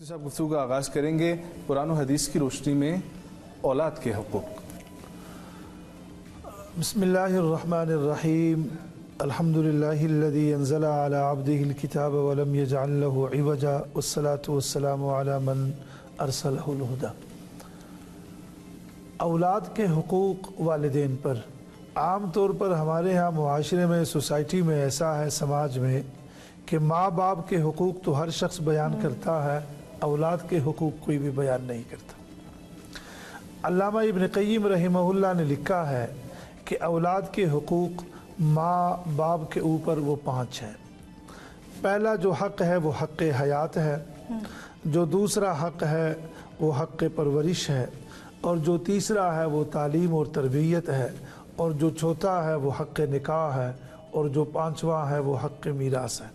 صاحب گفتگو کا آغاز کریں گے قرآن و حدیث کی روشنی میں اولاد کے حقوق۔ بسم اللہ الرحمن الرحیم الحمدللہ الذی انزل علی عبدہ الکتاب ولم یجعل له عوجا والصلاة والسلام علی من ارسلہ الہدی۔ اولاد کے حقوق والدین پر عام طور پر ہمارے ہاں معاشرے میں، سوسائٹی میں ایسا ہے، سماج میں، کہ ماں باپ کے حقوق تو ہر شخص بیان کرتا ہے، اولاد کے حقوق کوئی بھی بیان نہیں کرتا۔ علامہ ابن قیم رحمہ اللہ نے لکھا ہے کہ اولاد کے حقوق ماں باپ کے اوپر وہ 5 ہیں۔ پہلا جو حق ہے وہ حق حیات ہے، جو دوسرا حق ہے وہ حق پرورش ہے، اور جو تیسرا ہے وہ تعلیم اور تربیت ہے، اور جو چوتھا ہے وہ حق نکاح ہے، اور جو 5واں ہے وہ حق میراث ہے۔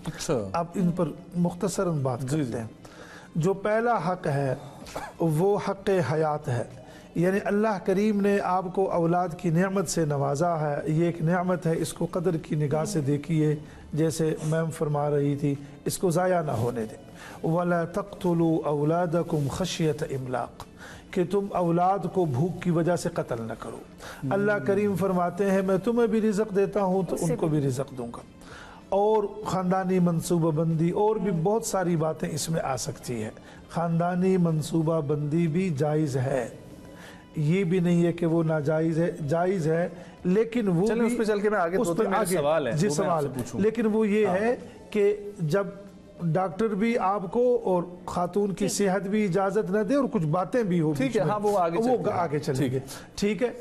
اچھا، اب ان پر مختصراً بات کرتے ہیں۔ جو پہلا حق ہے وہ حق حیات ہے، یعنی اللہ کریم نے آپ کو اولاد کی نعمت سے نوازا ہے۔ یہ ایک نعمت ہے، اس کو قدر کی نگاہ سے دیکھیے، جیسے میم فرما رہی تھی، اس کو ضائع نہ ہونے دیں۔ وَلَا تَقْتُلُوا أَوْلَادَكُمْ خَشْيَةَ إِمْلَاقٍ، کہ تم اولاد کو بھوک کی وجہ سے قتل نہ کرو۔ اللہ کریم فرماتے ہیں میں تمہیں بھی رزق دیتا ہوں تو ان کو بھی رزق دوں گا، اور خاندانی منصوبہ بندی اور بھی بہت ساری باتیں اس میں آ سکتی ہے۔ خاندانی منصوبہ بندی بھی جائز ہے، یہ بھی نہیں ہے کہ وہ ناجائز ہے، جائز ہے، لیکن وہ چلیں اس پہ چل کے میں آگے تو میرا سوال ہے، جی سوال، لیکن وہ یہ ہے کہ جب ڈاکٹر بھی آپ کو اور خاتون کی صحت بھی اجازت نہ دے اور کچھ باتیں بھی ہو، ٹھیک ہے، ہاں وہ آگے چلیں گے، ٹھیک ہے۔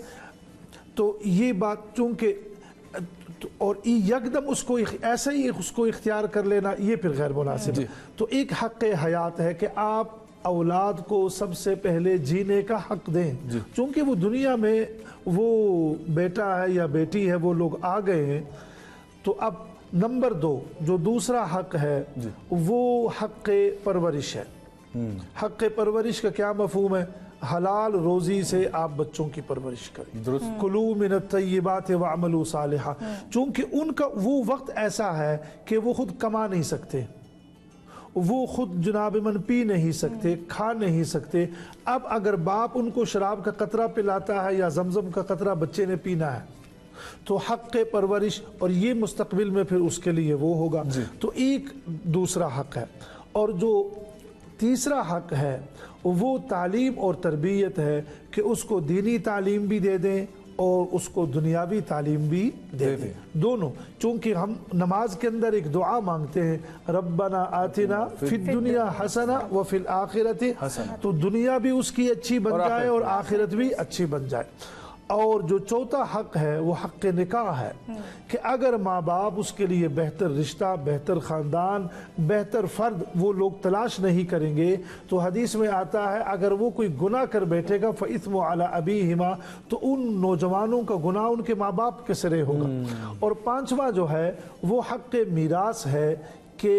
تو یہ بات چونکہ اور یکدم اس کو ایسے ہی اس کو اختیار کر لینا یہ پھر غیر مناسب ہے۔ تو ایک حق حیات ہے کہ آپ اولاد کو سب سے پہلے جینے کا حق دیں، چونکہ وہ دنیا میں وہ بیٹا ہے یا بیٹی ہے، وہ لوگ آ گئے ہیں۔ تو اب نمبر 2 جو دوسرا حق ہے وہ حق پرورش ہے۔ حق پرورش کا کیا مفہوم ہے؟ حلال روزی سے آپ بچوں کی پرورش کریں، کلوا من الطیبات واعملوا صالحا، چونکہ ان کا وہ وقت ایسا ہے کہ وہ خود کما نہیں سکتے، وہ خود جناب من پی نہیں سکتے، کھا نہیں سکتے۔ اب اگر باپ ان کو شراب کا قطرہ پلاتا ہے یا زمزم کا قطرہ بچے نے پینا ہے تو حق پرورش، اور یہ مستقبل میں پھر اس کے لیے وہ ہوگا۔ تو ایک دوسرا حق ہے، اور جو تیسرا حق ہے وہ تعلیم اور تربیت ہے، کہ اس کو دینی تعلیم بھی دے دیں اور اس کو دنیاوی تعلیم بھی دے دیں، دونوں۔ چونکہ ہم نماز کے اندر ایک دعا مانگتے ہیں، ربنا آتنا فی الدنیا حسنہ وفی الآخرۃ حسنہ، تو دنیا بھی اس کی اچھی بن جائے اور آخرت بھی اچھی بن جائے۔ اور جو چوتھا حق ہے وہ حق نکاح ہے، کہ اگر ماں باپ اس کے لیے بہتر رشتہ، بہتر خاندان، بہتر فرد وہ لوگ تلاش نہیں کریں گے، تو حدیث میں آتا ہے اگر وہ کوئی گناہ کر بیٹھے گا فَإِثْمُ عَلَىٰ أَبِيهِمَا، تو ان نوجوانوں کا گناہ ان کے ماں باپ کے سرے ہوگا۔ اور 5واں جو ہے وہ حق میراث ہے، کہ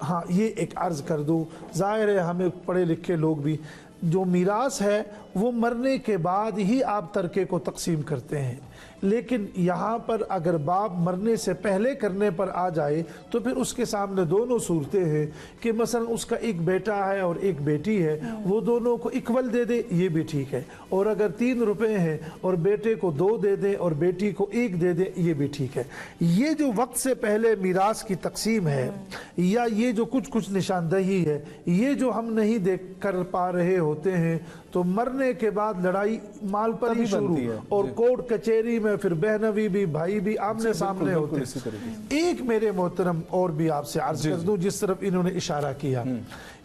ہاں یہ ایک عرض کر دوں، ظاہر ہے ہمیں پڑھے لکھے لوگ بھی، جو میراث ہے وہ مرنے کے بعد ہی آپ ترکے کو تقسیم کرتے ہیں، لیکن یہاں پر اگر باپ مرنے سے پہلے کرنے پر آ جائے تو پھر اس کے سامنے دونوں صورتیں ہیں، کہ مثلا اس کا ایک بیٹا ہے اور ایک بیٹی ہے، وہ دونوں کو اکول دے دے یہ بھی ٹھیک ہے، اور اگر 3 روپے ہیں اور بیٹے کو 2 دے دے اور بیٹی کو 1 دے دے یہ بھی ٹھیک ہے۔ یہ جو وقت سے پہلے میراث کی تقسیم ہے، یا یہ جو کچھ نشاندہی ہے، یہ جو ہم نہیں دیکھ کر پا رہے ہوتے ہیں، تو مرنے کے بعد لڑائی مال پر ہی شروع، اور کورٹ کچہری میں پھر بہنوی بھی بھائی بھی آمنے سامنے ہوتے ہیں۔ ایک میرے محترم اور بھی آپ سے عرض کر دوں، جس طرف انہوں نے اشارہ کیا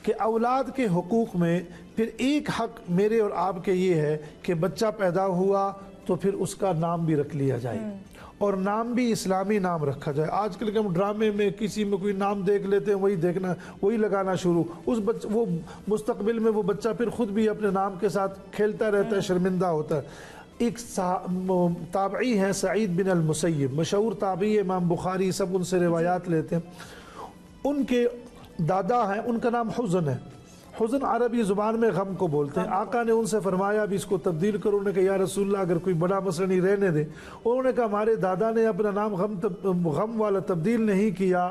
کہ اولاد کے حقوق میں پھر ایک حق میرے اور آپ کے یہ ہے کہ بچہ پیدا ہوا تو پھر اس کا نام بھی رکھ لیا جائے، اور نام بھی اسلامی نام رکھا جائے۔ آج کل کے ہم ڈرامے میں کسی میں کوئی نام دیکھ لیتے ہیں، وہی لگانا شروع، وہ مستقبل میں وہ بچہ پھر خود بھی اپنے نام کے ساتھ کھیلتا رہتا ہے، شرمندہ ہوتا ہے۔ ایک تابعی ہیں سعید بن المسیب، مشہور تابعی، امام بخاری سب ان سے روایات لیتے ہیں۔ ان کے دادا ہیں، ان کا نام حزن ہے۔ حزن عربی زبان میں غم کو بولتے ہیں۔ آقا نے ان سے فرمایا اب اس کو تبدیل کرو، انہوں نے کہا یا رسول اللہ اگر کوئی بڑا مسئلہ نہیں رہنے دے۔ انہوں نے کہا ہمارے دادا نے اپنا نام غم والا تبدیل نہیں کیا،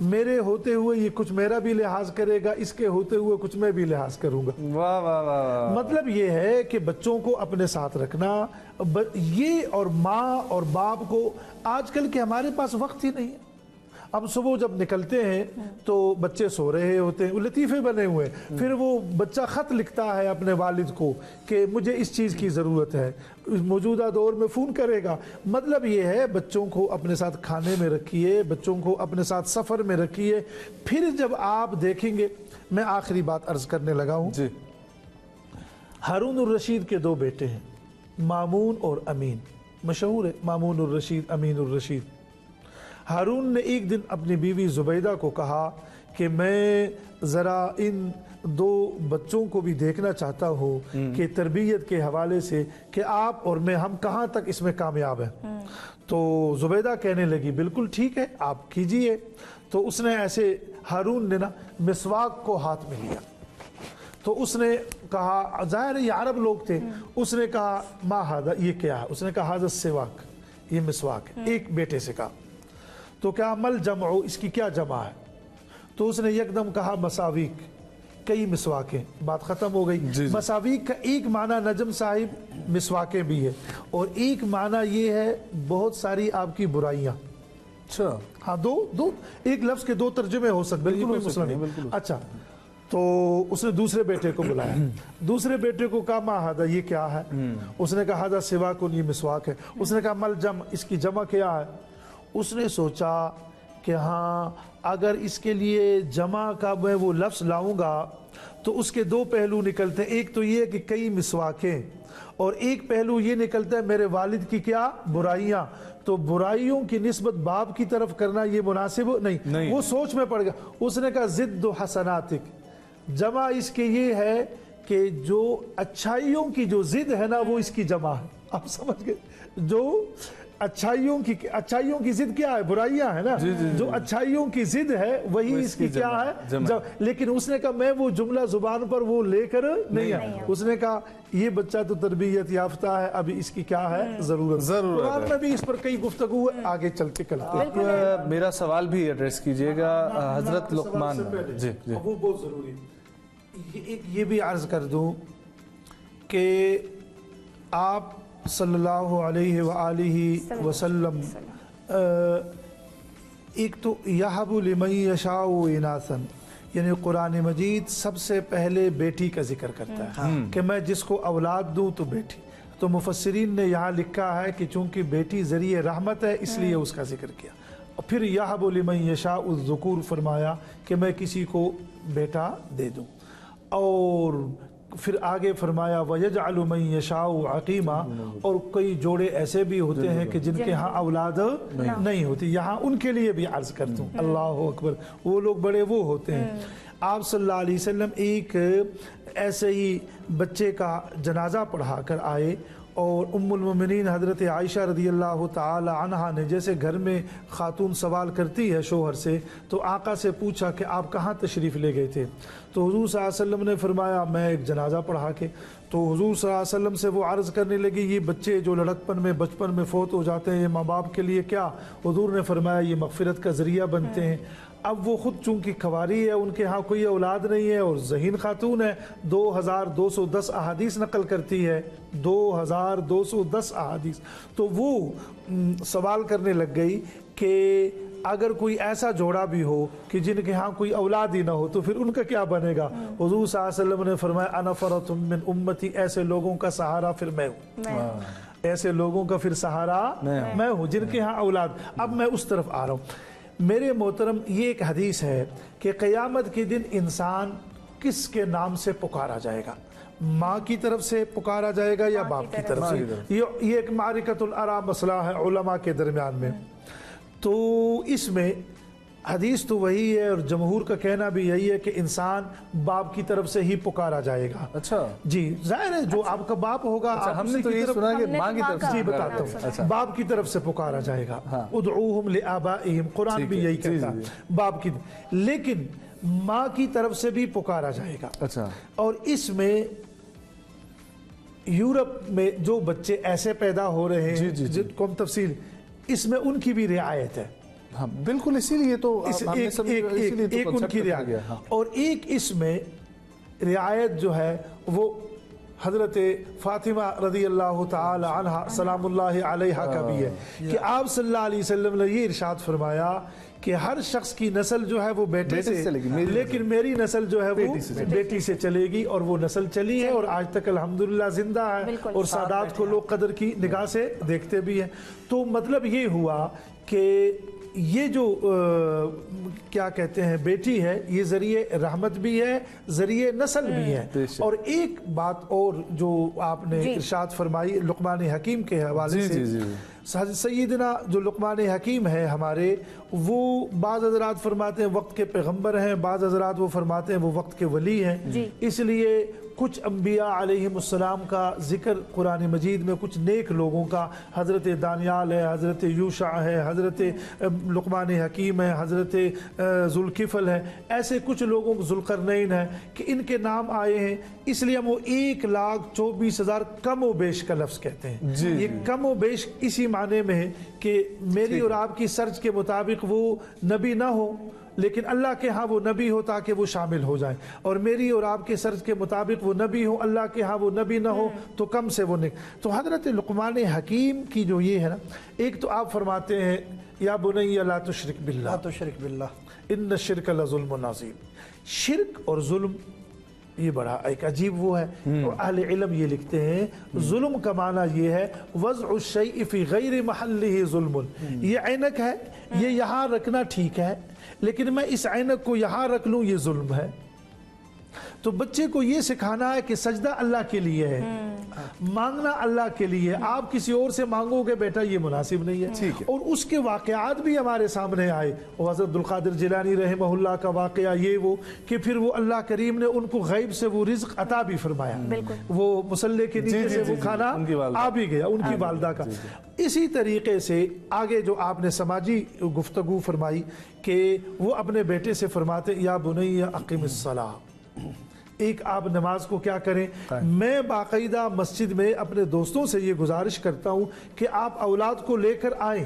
میرے ہوتے ہوئے یہ کچھ میرا بھی لحاظ کرے گا، اس کے ہوتے ہوئے کچھ میں بھی لحاظ کروں گا۔ واہ واہ واہ، مطلب یہ ہے کہ بچوں کو اپنے ساتھ رکھنا، یہ اور ماں اور باپ کو آج کل کے ہمارے پاس وقت ہی نہیں ہے۔ اب صبح جب نکلتے ہیں تو بچے سو رہے ہوتے ہیں، لطیفے بنے ہوئے ہیں، پھر وہ بچہ خط لکھتا ہے اپنے والد کو کہ مجھے اس چیز کی ضرورت ہے، موجودہ دور میں فون کرے گا۔ مطلب یہ ہے بچوں کو اپنے ساتھ کھانے میں رکھیے، بچوں کو اپنے ساتھ سفر میں رکھیے۔ پھر جب آپ دیکھیں گے، میں آخری بات عرض کرنے لگا ہوں، جی ہارون الرشید کے 2 بیٹے ہیں، مامون اور امین، مشہور ہے مامون الرشید، امین الرشید۔ ہارون نے ایک دن اپنی بیوی زبیدہ کو کہا کہ میں ذرا ان 2 بچوں کو بھی دیکھنا چاہتا ہوں کہ تربیت کے حوالے سے کہ آپ اور میں ہم کہاں تک اس میں کامیاب ہیں۔ تو زبیدہ کہنے لگی بالکل ٹھیک ہے، آپ کیجئے۔ تو اس نے ایسے، ہارون نے نا مسواک کو ہاتھ میں لیا، تو اس نے کہا، ظاہر ہے یہ عرب لوگ تھے، اس نے کہا ما ھذا، یہ کیا ہے؟ اس نے کہا ھذا السواک، یہ مسواک ہے۔ ایک بیٹے سے کہا تو کیا مل جمع، اس کی کیا جمع ہے؟ تو اس نے یکدم کہا مساویک، کئی مسواکیں۔ بات ختم ہو گئی۔ مساویک کا ایک معنی نجم صاحب مسواکیں بھی ہے، اور ایک معنی یہ ہے بہت ساری آپ کی برائیاں۔ اچھا، ہاں، دو ایک لفظ کے 2 ترجمے ہو سکتے ہیں، کوئی مسئلہ نہیں۔ اچھا، تو اس نے دوسرے بیٹے کو بلایا، دوسرے بیٹے کو کہا ما ھذا، یہ کیا ہے؟ اس نے کہا ھذا سواک، یہ مسواک ہے۔ اس نے کہا مل جمع، اس کی جمع کیا ہے؟ اس نے سوچا کہ ہاں اگر اس کے لیے جمع کا میں وہ لفظ لاؤں گا تو اس کے 2 پہلو نکلتے ہیں، ایک تو یہ کہ کئی مسواکیں، اور ایک پہلو یہ نکلتا ہے میرے والد کی کیا برائیاں۔ تو برائیوں کی نسبت باپ کی طرف کرنا یہ مناسب نہیں۔ وہ سوچ میں پڑ گیا۔ اس نے کہا ضد حسناتک، جمع اس کے یہ ہے کہ جو اچھائیوں کی جو ضد ہے نا وہ اس کی جمع ہے۔ آپ سمجھ گئے؟ جو اچھائیوں کی ضد کیا ہے؟ برائیاں ہے نا، جو اچھائیوں کی ضد ہے وہی اس کی کیا ہے؟ لیکن اس نے کہا میں وہ جملہ زبان پر وہ لے کر نہیں آیا۔ اس نے کہا یہ بچہ تو تربیت یافتہ ہے، ابھی اس کی کیا ہے؟ ضرورت۔ قرآن میں بھی اس پر کئی گفتگو ہے، آگے چل کے کرتے ہیں۔ میرا سوال بھی ایڈریس کیجئے گا حضرت لقمان۔ جی جی، وہ بہت ضروری ہے۔ ایک یہ بھی عرض کر دوں کہ آپ صلی اللہ علیہ وآلہ وسلم ایک تو یہب لمن یشاء اناثا، یعنی قرآن مجید سب سے پہلے بیٹی کا ذکر کرتا ہے کہ میں جس کو اولاد دوں تو بیٹی۔ تو مفسرین نے یہاں لکھا ہے کہ چونکہ بیٹی ذریعہ رحمت ہے اس لیے اس کا ذکر کیا، اور پھر یہب لمن یشاء الذکور فرمایا کہ میں کسی کو بیٹا دے دوں، اور پھر آگے فرمایا وَيَجْعَلُ مَن يَشَاءُ عَقِيمًا، اور کئی جوڑے ایسے بھی ہوتے ہیں کہ جن کے ہاں اولاد نہیں ہوتی، یہاں ان کے لیے بھی عرض کرتا ہوں، اللہ اکبر، وہ لوگ بڑے وہ ہوتے ہیں۔ آپ صلی اللہ علیہ وسلم ایک ایسے ہی بچے کا جنازہ پڑھا کر آئے، اور ام المومنین حضرت عائشہ رضی اللہ تعالی عنہا نے، جیسے گھر میں خاتون سوال کرتی ہے شوہر سے، تو آقا سے پوچھا کہ آپ کہاں تشریف لے گئے تھے؟ تو حضور صلی اللہ علیہ وسلم نے فرمایا میں ایک جنازہ پڑھا کے۔ تو حضور صلی اللہ علیہ وسلم سے وہ عرض کرنے لگی یہ بچے جو لڑکپن میں بچپن میں فوت ہو جاتے ہیں یہ ماں باپ کے لیے کیا؟ حضور نے فرمایا یہ مغفرت کا ذریعہ بنتے ہیں۔ اب وہ خود چونکہ خواری ہے، ان کے ہاں کوئی اولاد نہیں ہے، اور ذہین خاتون ہے، 2210 احادیث نقل کرتی ہے، 2210 احادیث۔ تو وہ سوال کرنے لگ گئی کہ اگر کوئی ایسا جوڑا بھی ہو کہ جن کے ہاں کوئی اولاد ہی نہ ہو تو پھر ان کا کیا بنے گا؟ حضور صلی اللہ علیہ وسلم نے فرمایا انا فرۃ من امتی، ایسے لوگوں کا سہارا پھر میں ہوں، ایسے لوگوں کا پھر سہارا میں ہوں جن کے ہاں اولاد۔ اب میں اس طرف آ رہا ہوں میرے محترم، یہ ایک حدیث ہے کہ قیامت کے دن انسان کس کے نام سے پکارا جائے گا؟ ماں کی طرف سے پکارا جائے گا یا باپ کی طرف سے؟ یہ ایک معرکۃ الآراء مسئلہ ہے علماء کے درمیان میں۔ تو اس میں حدیث تو وہی ہے اور جمہور کا کہنا بھی یہی ہے کہ انسان باپ کی طرف سے ہی پکارا جائے گا۔ اچھا جی، ظاہر ہے جو آپ کا باپ ہوگا، ہم نے تو یہ سنا کہ ماں کی طرف سے، جی بتاتا ہوں، باپ کی طرف سے پکارا جائے گا، ادعوہم لآبائہم، قرآن بھی یہی کہتا ہے باپ کی، لیکن ماں کی طرف سے بھی پکارا جائے گا۔ اچھا، اور اس میں یورپ میں جو بچے ایسے پیدا ہو رہے ہیں جن کو ہم تفصیل، اس میں ان کی بھی رعایت ہے، ہاں بالکل، اسی لیے تو ایک ان کی رعایت، اور ایک اس میں رعایت جو ہے وہ حضرت فاطمہ رضی اللہ تعالی عنہ سلام اللہ علیہا کا بھی ہے کہ آپ صلی اللہ علیہ وسلم نے یہ ارشاد فرمایا کہ ہر شخص کی نسل جو ہے وہ بیٹے سے چلے گی، لیکن میری نسل جو ہے وہ بیٹی سے چلے گی، اور وہ نسل چلی ہے اور آج تک الحمدللہ زندہ ہے، اور سادات کو لوگ قدر کی نگاہ سے دیکھتے بھی ہیں۔ تو مطلب یہ ہوا کہ یہ جو کیا کہتے ہیں بیٹی ہے، یہ ذریعے رحمت بھی ہے، ذریعے نسل بھی ہے۔ اور ایک بات اور جو آپ نے ارشاد فرمائی لقمان حکیم کے حوالے سے، سیدنا جو لقمان حکیم ہے ہمارے، وہ بعض حضرات فرماتے ہیں وقت کے پیغمبر ہیں، بعض حضرات وہ فرماتے ہیں وہ وقت کے ولی ہیں۔ اس لیے کچھ انبیاء علیہم السلام کا ذکر قرآن مجید میں، کچھ نیک لوگوں کا، حضرت دانیال ہے، حضرت یوشع ہے، حضرت لقمان حکیم ہے، حضرت ذوالکفل ہے، ایسے کچھ لوگوں، ذوالقرنین ہے، کہ ان کے نام آئے ہیں۔ اس لیے ہم وہ 1,24,000 کم و بیش کا لفظ کہتے ہیں۔ یہ کم و بیش اسی معنی میں ہے کہ میری اور آپ کی سرچ کے مطابق وہ نبی نہ ہو، لیکن اللہ کے ہاں وہ نبی ہو تاکہ وہ شامل ہو جائیں، اور میری اور آپ کے سرچ کے مطابق وہ نبی ہو، اللہ کے ہاں وہ نبی نہ ہو تو کم سے وہ نہیں۔ تو حضرت لقمان حکیم کی جو یہ ہے نا، ایک تو آپ فرماتے ہیں یا بنی لا تشرک باللہ، لا تشرک باللہ ان الشرک لظلم عظیم۔ شرک اور ظلم یہ بڑا ایک عجیب وہ ہے، اور اہل علم یہ لکھتے ہیں ظلم کا معنی یہ ہے وضع الشیء فی غیر محلہ ظلم۔ یہ عینک ہے، یہ یہاں رکھنا ٹھیک ہے، لیکن میں اس عینک کو یہاں رکھ لوں یہ ظلم ہے۔ تو بچے کو یہ سکھانا ہے کہ سجدہ اللہ کے لیے ہے، مانگنا اللہ کے لیے، آپ کسی اور سے مانگو گے بیٹا یہ مناسب نہیں ہے۔ اور اس کے واقعات بھی ہمارے سامنے آئے، وہ حضرت عبدالقادر جیلانی رحمہ اللہ کا واقعہ یہ وہ کہ پھر وہ اللہ کریم نے ان کو غیب سے وہ رزق عطا بھی فرمایا، وہ مصلے کے نیچے سے وہ کھانا آ بھی گیا ان کی والدہ کا۔ اسی طریقے سے آگے جو آپ نے سماجی گفتگو فرمائی کہ وہ اپنے بیٹے سے فرماتے یا بنی اقم الصلاۃ، ایک آپ نماز کو کیا کریں۔ میں باقاعدہ مسجد میں اپنے دوستوں سے یہ گزارش کرتا ہوں کہ آپ اولاد کو لے کر آئیں۔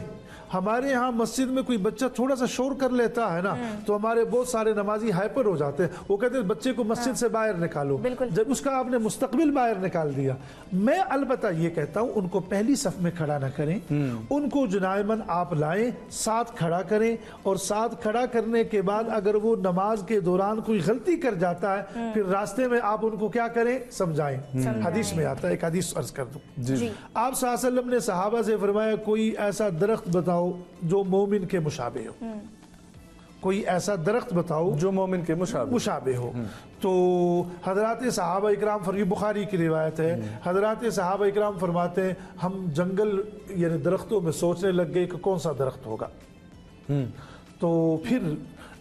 ہمارے ہاں مسجد میں کوئی بچہ تھوڑا سا شور کر لیتا ہے نا تو ہمارے بہت سارے نمازی ہائپر ہو جاتے ہیں، وہ کہتے ہیں بچے کو مسجد سے باہر نکالو، جب اس کا آپ نے مستقبل باہر نکال دیا۔ میں البتہ یہ کہتا ہوں ان کو پہلی صف میں کھڑا نہ کریں، ان کو جنائمن آپ لائیں، ساتھ کھڑا کریں، اور ساتھ کھڑا کرنے کے بعد اگر وہ نماز کے دوران کوئی غلطی کر جاتا ہے پھر راستے میں آپ ان کو کیا کریں، سمجھائیں۔ حدیث میں آتا ہے، ایک حدیث عرض کر دوں، آپ صلی اللہ علیہ وسلم نے صحابہ سے فرمایا کوئی ایسا درخت بتاؤ جو مومن کے مشابہ ہو، کوئی ایسا درخت بتاؤ جو مومن کے مشابہ ہو۔ تو حضرات صحابہ اکرام، یہ بخاری کی روایت ہے، حضرات صحابہ اکرام فرماتے ہیں ہم جنگل یعنی درختوں میں سوچنے لگ گئے کہ کون سا درخت ہوگا۔ تو پھر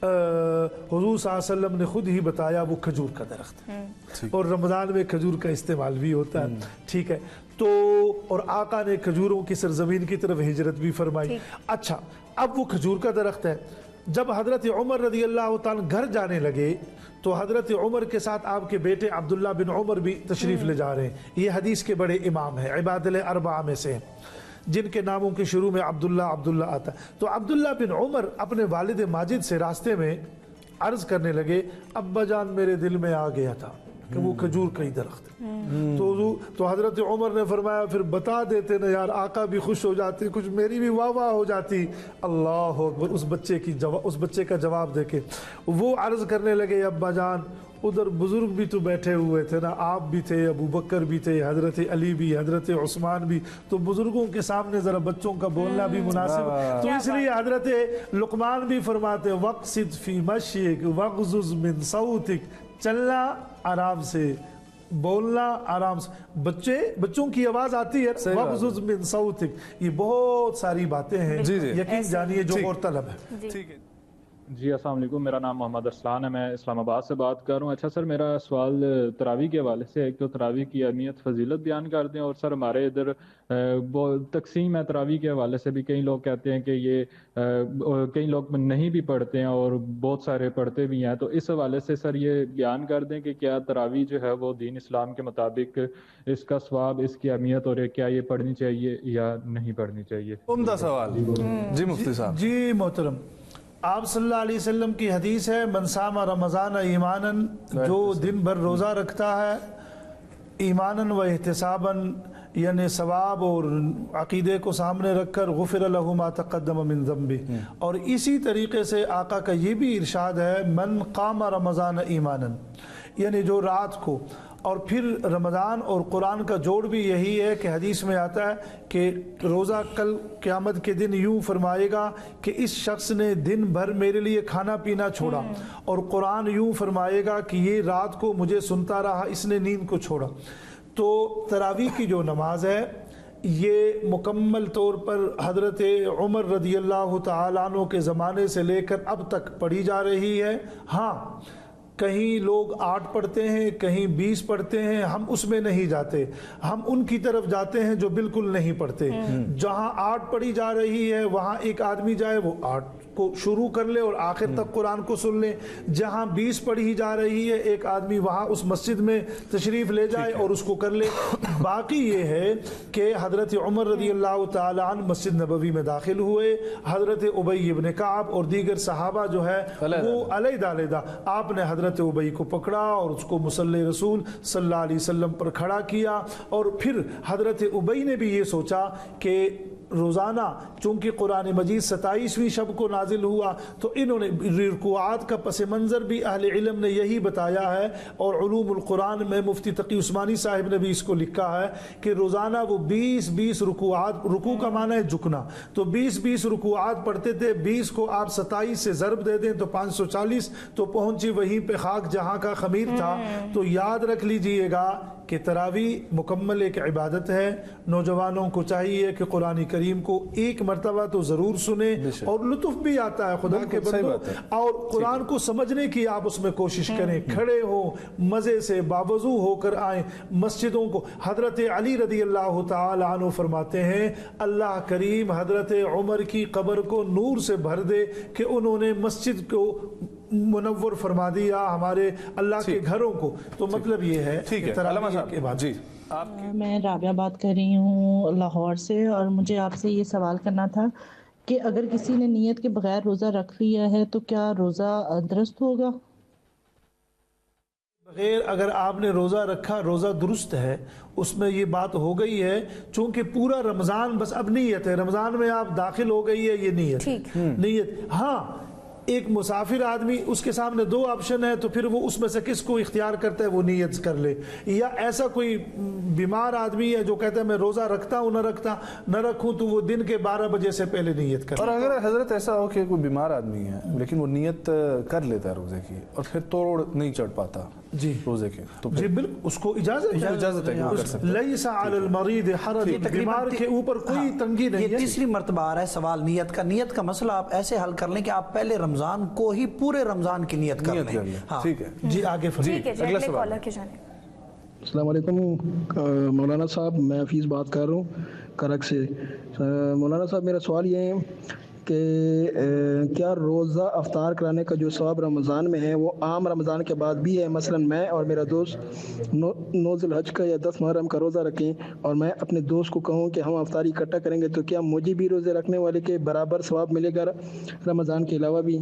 حضور صلی اللہ علیہ وسلم نے خود ہی بتایا وہ کھجور کا درخت ہے، اور رمضان میں کھجور کا استعمال بھی ہوتا ہے، ٹھیک ہے۔ تو اور آقا نے کھجوروں کی سرزمین کی طرف ہجرت بھی فرمائی۔ اچھا، اب وہ کھجور کا درخت ہے۔ جب حضرت عمر رضی اللہ تعالیٰ گھر جانے لگے تو حضرت عمر کے ساتھ آپ کے بیٹے عبداللہ بن عمر بھی تشریف لے جا رہے ہیں۔ یہ حدیث کے بڑے امام ہیں، عبادل اربعہ میں سے، جن کے ناموں کے شروع میں عبداللہ آتا ہے۔ تو عبداللہ بن عمر اپنے والد ماجد سے راستے میں عرض کرنے لگے ابا جان میرے دل میں آ گیا تھا کہ وہ کھجور کا ہی درخت ہے۔ تو حضرت عمر نے فرمایا پھر بتا دیتے نا یار، آقا بھی خوش ہو جاتے، کچھ میری بھی واہ واہ ہو جاتی۔ اللہ اکبر، اس بچے کا جواب دے کے وہ عرض کرنے لگے ابا جان ادھر بزرگ بھی تو بیٹھے ہوئے تھے نا، آپ بھی تھے، ابو بکر بھی تھے، حضرت علی بھی، حضرت عثمان بھی، تو بزرگوں کے سامنے ذرا بچوں کا بولنا بھی مناسب، تو اس لیے حضرت لقمان بھی فرماتے وقصد فی مشیک وغضض من صوتک، چلنا آرام سے، بولنا آرام سے، بچوں کی آواز آتی ہے، وغضض من صوتک، یہ بہت ساری باتیں ہیں، یقین جانیے جو اور طلب ہے۔ ٹھیک ہے جی السلام علیکم، میرا نام محمد ارسلان ہے، میں اسلام آباد سے بات کر رہا ہوں۔ اچھا سر، میرا سوال تراویح کے حوالے سے ہے۔ ایک تو تراویح کی اہمیت فضیلت بیان کر دیں، اور سر ہمارے ادھر تقسیم ہے تراویح کے حوالے سے بھی، کئی لوگ کہتے ہیں کہ یہ کئی لوگ نہیں بھی پڑھتے ہیں اور بہت سارے پڑھتے بھی ہیں، تو اس حوالے سے سر یہ بیان کر دیں کہ کیا تراویح جو ہے وہ دین اسلام کے مطابق اس کا ثواب، اس کی اہمیت، اور کیا یہ پڑھنی چاہیے یا نہیں پڑھنی چاہیے؟ عمدہ سوال جی مفتی صاحب۔ جی محترم، آپ صلی اللہ علیہ وسلم کی حدیث ہے، من صام رمضان ایماناً، جو دن بھر روزہ رکھتا ہے ایماناً و احتساباً، یعنی ثواب اور عقیدے کو سامنے رکھ کر، غفر لہ ما تقدم من ذنبہ۔ اور اسی طریقے سے آقا کا یہ بھی ارشاد ہے، من قام رمضان ایماناً، یعنی جو رات کو، اور پھر رمضان اور قرآن کا جوڑ بھی یہی ہے کہ حدیث میں آتا ہے کہ روزہ کل قیامت کے دن یوں فرمائے گا کہ اس شخص نے دن بھر میرے لیے کھانا پینا چھوڑا، اور قرآن یوں فرمائے گا کہ یہ رات کو مجھے سنتا رہا، اس نے نیند کو چھوڑا۔ تو تراویح کی جو نماز ہے یہ مکمل طور پر حضرت عمر رضی اللہ تعالیٰ عنہ کے زمانے سے لے کر اب تک پڑھی جا رہی ہے۔ ہاں، کہیں لوگ 8 پڑھتے ہیں، کہیں 20 پڑھتے ہیں، ہم اس میں نہیں جاتے، ہم ان کی طرف جاتے ہیں جو بالکل نہیں پڑھتے۔ جہاں 8 پڑھی جا رہی ہے وہاں ایک آدمی جائے، وہ 8 کو شروع کر لے اور آخر تک قرآن کو سن لے۔ جہاں 20 پڑھی جا رہی ہے ایک آدمی وہاں اس مسجد میں تشریف لے جائے اور اس کو کر لے۔ باقی یہ ہے کہ حضرت عمر رضی اللہ تعالیٰ عنہ مسجد نبوی میں داخل ہوئے، حضرت ابی ابن کعب اور دیگر صحابہ جو ہے وہ علیحدہ علیحدہ، آپ نے حضرت ابی کو پکڑا اور اس کو مصلی رسول صلی اللہ علیہ وسلم پر کھڑا کیا، اور پھر حضرت ابی نے بھی یہ سوچا کہ روزانہ چونکہ قرآن مجید 27ویں شب کو نازل ہوا، تو انہوں نے رکوعات کا پس منظر بھی اہل علم نے یہی بتایا ہے، اور علوم القرآن میں مفتی تقی عثمانی صاحب نے بھی اس کو لکھا ہے کہ روزانہ وہ 20 رکوعات، رکوع کا معنی ہے جھکنا، تو 20 رکوعات پڑھتے تھے۔ 20 کو آپ 27 سے ضرب دے دیں تو 540، تو پہنچی وہیں پہ خاک جہاں کا خمیر تھا۔ تو یاد رکھ لیجئے گا کہ تراویح مکمل ایک عبادت ہے۔ نوجوانوں کو چاہیے کہ قرآن کریم کو ایک مرتبہ تو ضرور سنیں، اور لطف بھی آتا ہے خدا کے بندوں، اور قرآن کو سمجھنے کی آپ اس میں کوشش کریں، کھڑے ہوں، مزے سے باوضو ہو کر آئیں مسجدوں کو۔ حضرت علی رضی اللہ تعالی عنہ فرماتے ہیں، اللہ کریم حضرت عمر کی قبر کو نور سے بھر دے کہ انہوں نے مسجد کو منور فرما دیا، ہمارے اللہ کے گھروں کو۔ تو مطلب یہ ہے کہ تراویح کے بعد جی میں رابعہ بات کر رہی ہوں لاہور سے، اور مجھے آپ سے یہ سوال کرنا تھا کہ اگر کسی نے نیت کے بغیر روزہ رکھ لیا ہے تو کیا روزہ درست ہوگا؟ بغیر اگر آپ نے روزہ رکھا، روزہ درست ہے، اس میں یہ بات ہو گئی ہے، چونکہ پورا رمضان بس اب نیت ہے، رمضان میں آپ داخل ہو گئی ہے، یہ نیت نیت۔ ہاں، ایک مسافر آدمی، اس کے سامنے 2 آپشن ہے، تو پھر وہ اس میں سے کس کو اختیار کرتا ہے، وہ نیت کر لے۔ یا ایسا کوئی بیمار آدمی ہے جو کہتا ہے میں روزہ رکھتا ہوں نہ رکھوں، تو وہ دن کے 12 بجے سے پہلے نیت کر۔ اور اگر حضرت ایسا ہو کہ کوئی بیمار آدمی ہے لیکن وہ نیت کر لیتا ہے روزے کی، اور پھر توڑ نہیں چڑھ پاتا جی روزے کے، تو جی بالکل اس کو اجازت ہے کہ وہ کر سکتا ہے۔ لیس علی المریض حرج، بیمار کے اوپر کوئی تنگی نہیں ہے۔ یہ تیسری مرتبہ آ رہا ہے سوال نیت کا۔ نیت کا مسئلہ آپ ایسے حل کر لیں کہ آپ پہلے رمضان کو ہی پورے رمضان کی نیت کر لیں۔ ٹھیک ہے جی آگے فرمائیں۔ اگلا سوال کی جانب۔ السلام علیکم مولانا صاحب، میں حفیظ بات کر رہا ہوں کرک سے۔ مولانا صاحب میرا سوال یہ ہے کہ کیا روزہ افطار کرانے کا جو ثواب رمضان میں ہے وہ عام رمضان کے بعد بھی ہے؟ مثلا میں اور میرا دوست 9 ذی الحج کا یا 10 محرم کا روزہ رکھیں، اور میں اپنے دوست کو کہوں کہ ہم افطاری اکٹھا کریں گے، تو کیا مجھے بھی روزے رکھنے والے کے برابر ثواب ملے گا رمضان کے علاوہ بھی؟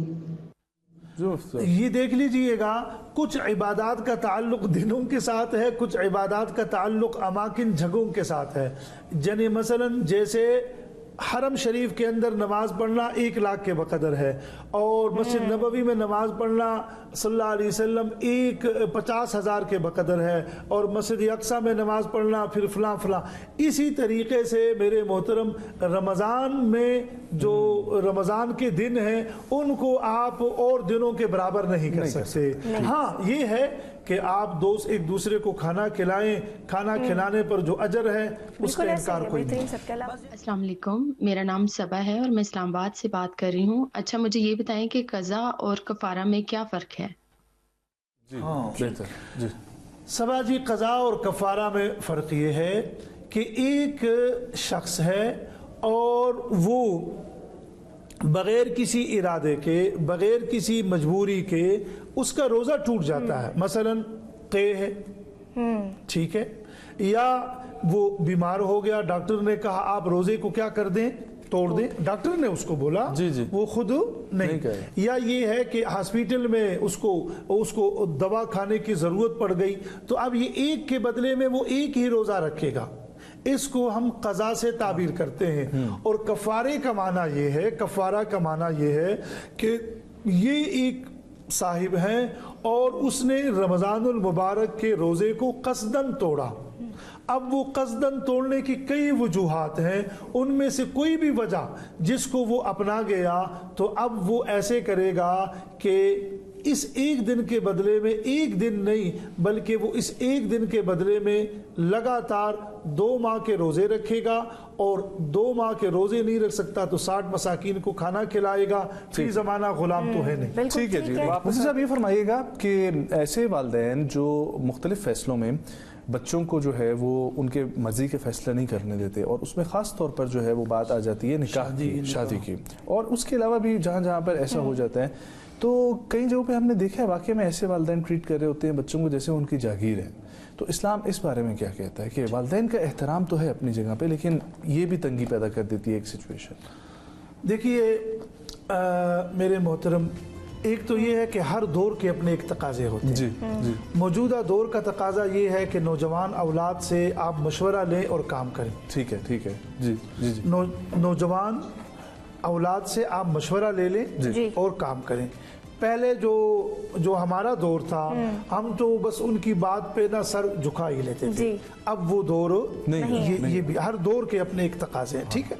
یہ دیکھ لیجئے گا، کچھ عبادات کا تعلق دنوں کے ساتھ ہے، کچھ عبادات کا تعلق اماکن جگہوں کے ساتھ ہے۔ یعنی مثلا جیسے حرم شریف کے اندر نماز پڑھنا 1 لاکھ کے بقدر ہے، اور مسجد نبوی میں نماز پڑھنا صلی اللہ علیہ وسلم 50,000 کے بقدر ہے، اور مسجد اقصیٰ میں نماز پڑھنا پھر فلاں فلاں۔ اسی طریقے سے میرے محترم رمضان میں جو رمضان کے دن ہیں ان کو آپ اور دنوں کے برابر نہیں کر سکتے۔ ہاں یہ ہے کہ آپ دوست ایک دوسرے کو کھانا کھلائیں, کھانا کھلانے پر جو اجر ہے اس کا انکار کوئی نہیں. السلام علیکم, میرا نام صبا ہے اور میں اسلام آباد سے بات کر رہی ہوں. اچھا مجھے یہ بتائیں کہ قضا اور کفارہ میں کیا فرق ہے؟ جی صبا جی, قضا اور کفارہ میں فرق یہ ہے کہ ایک شخص ہے اور وہ بغیر کسی ارادے کے, بغیر کسی مجبوری کے اس کا روزہ ٹوٹ جاتا ہے. مثلا قے ہے, ٹھیک ہے, یا وہ بیمار ہو گیا, ڈاکٹر نے کہا آپ روزے کو کیا کر دیں, توڑ دیں, ڈاکٹر نے اس کو بولا, وہ خود نہیں. یا یہ ہے کہ ہاسپیٹل میں اس کو دوا کھانے کی ضرورت پڑ گئی, تو اب یہ ایک کے بدلے میں وہ ایک ہی روزہ رکھے گا. اس کو ہم قضا سے تعبیر کرتے ہیں. اور کفارے کا معنی یہ ہے, کفارہ کا معنی یہ ہے کہ یہ ایک صاحب ہیں اور اس نے رمضان المبارک کے روزے کو قصداً توڑا. اب وہ قصداً توڑنے کی کئی وجوہات ہیں, ان میں سے کوئی بھی وجہ جس کو وہ اپنا گیا تو اب وہ ایسے کرے گا کہ اس ایک دن کے بدلے میں, ایک دن نہیں بلکہ وہ اس ایک دن کے بدلے میں لگاتار 2 ماہ کے روزے رکھے گا, اور 2 ماہ کے روزے نہیں رکھ سکتا تو 60 مساکین کو کھانا کھلائے گا. فی زمانہ غلام تو ہے نہیں. ٹھیک ہے جی. مفتی صاحب یہ فرمائیے گا کہ ایسے والدین جو مختلف فیصلوں میں بچوں کو جو ہے وہ ان کے مرضی کے فیصلے نہیں کرنے دیتے, اور اس میں خاص طور پر جو ہے وہ بات آ جاتی ہے نکاح کی, شادی کی, اور اس کے علاوہ بھی جہاں جہاں پر ایسا ہو جاتا ہے تو کئی جگہوں پہ ہم نے دیکھا ہے واقعی میں ایسے والدین ٹریٹ کر رہے ہوتے ہیں بچوں کو جیسے ان کی جاگیر ہے. تو اسلام اس بارے میں کیا کہتا ہے کہ والدین کا احترام تو ہے اپنی جگہ پہ, لیکن یہ بھی تنگی پیدا کر دیتی ہے ایک سچویشن؟ دیکھیے میرے محترم, ایک تو یہ ہے کہ ہر دور کے اپنے ایک تقاضے ہوتے ہیں. جی. موجودہ دور کا تقاضا یہ ہے کہ نوجوان اولاد سے آپ مشورہ لیں اور کام کریں. ٹھیک ہے. جی. نوجوان اولاد سے آپ مشورہ لے لیں اور کام کریں. پہلے جو ہمارا دور تھا ہم تو بس ان کی بات پہ نہ سر جھکا ہی لیتے تھے. اب وہ دور نہیں, یہ بھی ہر دور کے اپنے ایک تقاضے ہیں. ٹھیک ہے,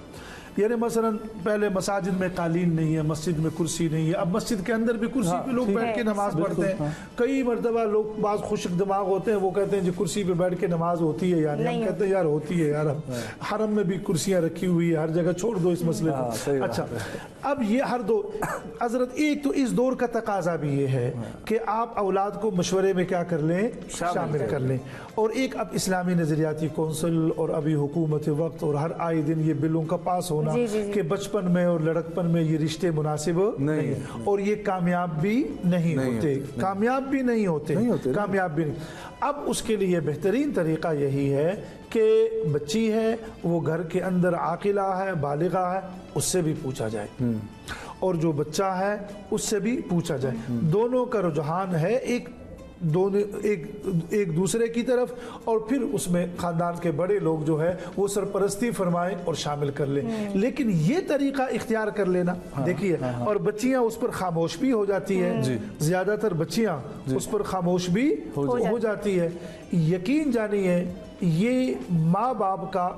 یعنی مثلا پہلے مساجد میں قالین نہیں ہے, مسجد میں کرسی نہیں ہے, اب مسجد کے اندر بھی کرسی پہ لوگ بیٹھ کے نماز پڑھتے ہیں. کئی مرتبہ لوگ بعض خشک دماغ ہوتے ہیں, وہ کہتے ہیں جی کرسی پہ بیٹھ کے نماز ہوتی ہے, یعنی ہم کہتے ہیں یار ہوتی ہے یار, حرم میں بھی کرسیاں رکھی ہوئی ہے, ہر جگہ چھوڑ دو اس مسئلے کو. اچھا, اب یہ ہر دور حضرت, ایک تو اس دور کا تقاضا بھی یہ ہے کہ آپ اولاد کو مشورے میں کیا کر لیں, شامل کر لیں. اور ایک اب اسلامی نظریاتی کونسل اور ابھی حکومت وقت اور ہر آئے دن یہ بلوں کا پاس ہونا کہ بچپن میں اور لڑکپن میں یہ رشتے مناسب نہیں, اور یہ کامیاب بھی نہیں ہوتے, کامیاب بھی نہیں ہوتے. اب اس کے لیے بہترین طریقہ یہی ہے کہ بچی ہے وہ گھر کے اندر عاقلہ ہے, بالغہ ہے, اس سے بھی پوچھا جائے, اور جو بچہ ہے اس سے بھی پوچھا جائے. دونوں کا رجحان ہے ایک دوسرے کی طرف, اور پھر اس میں خاندان کے بڑے لوگ جو ہے وہ سرپرستی فرمائیں اور شامل کر لیں. لیکن یہ طریقہ اختیار کر لینا, دیکھیے, اور بچیاں اس پر خاموش بھی ہو جاتی ہیں, زیادہ تر بچیاں اس پر خاموش بھی ہو جاتی ہے. یقین جانیے یہ ماں باپ کا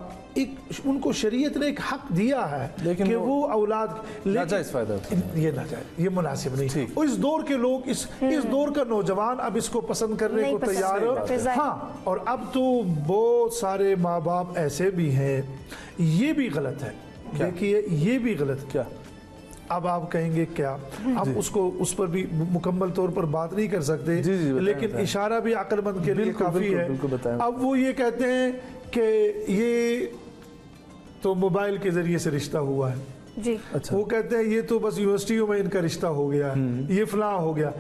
ان کو شریعت نے ایک حق دیا ہے کہ وہ اولاد, ناجائز فائدہ یہ ناجائز, یہ مناسب نہیں. اس دور کے لوگ اس دور کا نوجوان اب اس کو پسند کرنے کو تیار. ہاں, اور اب تو بہت سارے ماں باپ ایسے بھی ہیں, یہ بھی غلط ہے. دیکھیے یہ بھی غلط, کیا اب آپ کہیں گے کیا, ہم اس پر بھی مکمل طور پر بات نہیں کر سکتے, لیکن اشارہ بھی عقل مند کے لیے کافی ہے. اب وہ یہ کہتے ہیں کہ یہ تو موبائل کے ذریعے سے رشتہ ہوا ہے, وہ کہتے ہیں یہ تو بس یونیورسٹیوں میں ان کا رشتہ ہو گیا, یہ فلاں ہو گیا.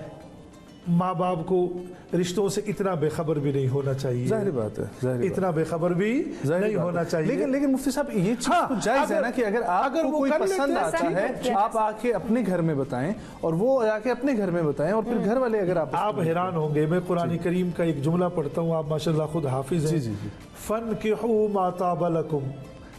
ماں باپ کو رشتوں سے اتنا بے خبر بھی نہیں ہونا چاہیے, ظاہر بات ہے, اتنا بے خبر بھی نہیں ہونا چاہیے. لیکن مفتی صاحب یہ چیز جائز ہے نا کہ اگر وہ کوئی پسند آتا ہے آپ آ کے اپنے گھر میں بتائیں, اور وہ آ کے اپنے گھر میں بتائیں, اور پھر گھر والے اگر آپ حیران ہوں گے, میں قرآن کریم کا ایک جملہ پڑھتا ہوں, آپ ماشاءاللہ خود حافظ ہیں. فَانْكِحُوا مَا طَابَ لَكُمْ